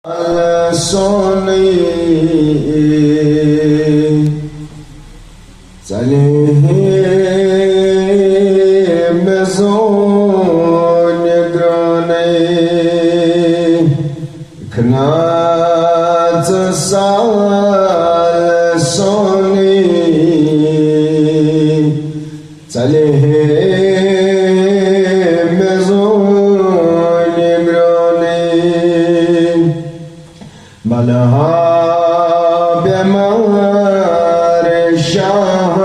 सोनी चले में सोने ग्राने खनाच साल सोनी चले में सोने ग्राने बलहा बेमार शाह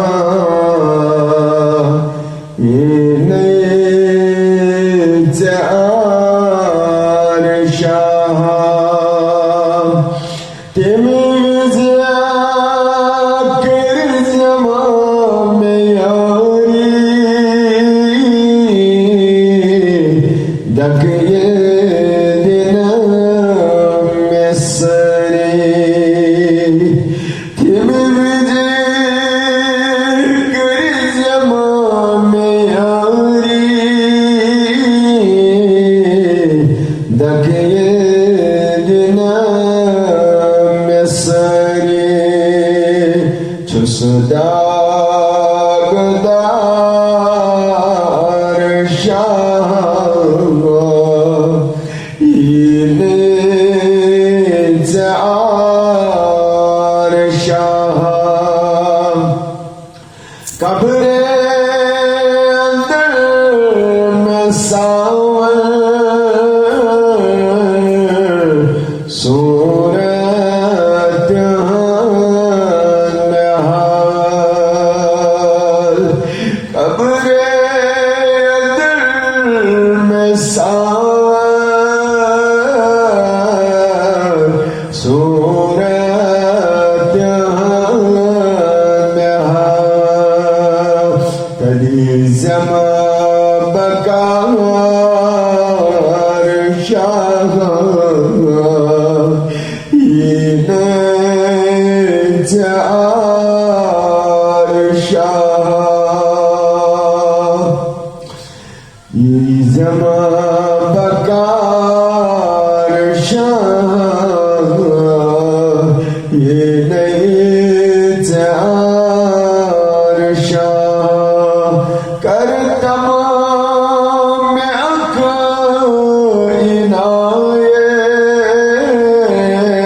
जार शाह तमीज कर जमा में यारी दक दागदार शाह जार शाह कब्रे अंदर में सावन सूरत कब्रे अंदर में सावन सूरत कदी जमा बकार शाह जार शाह जमा बकार शाह ये नहीं जार शाह कर तमाम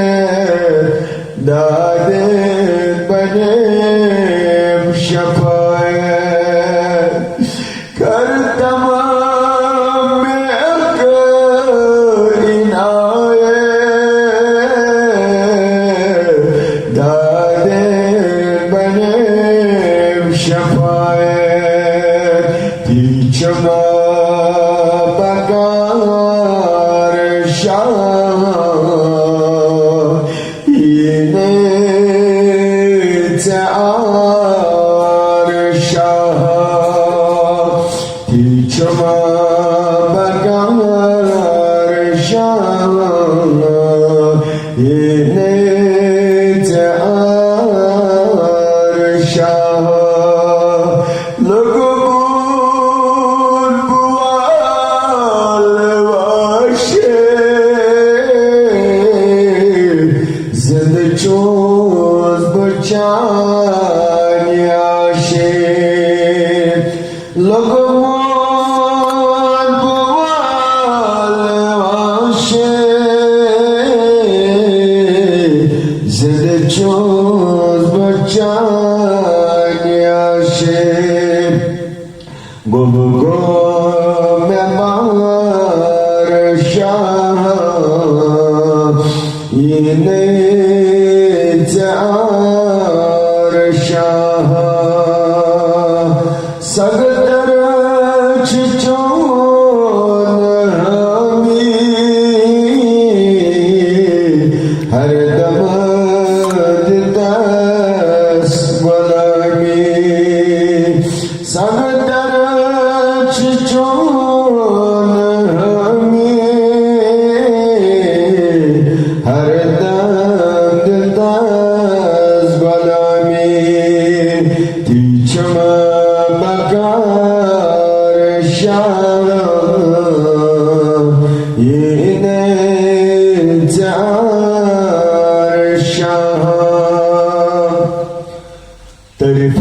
इनायत दादे बने शफायत कर तमाम इनायत दादे बने शफायत चमा बकार शाह जार शाह चमा बकार शाह जार शाह लगबूल बुआल वाशे जिंद चोज बचानिया शे लगबूल बुआल वाशे जिंद चोज बचानिया शे गुम गो में बार शाह ये जार शाह सगदर छिचोन हमी हर दम दस गुलामी सगदर छिचोन हमी हर दम शाह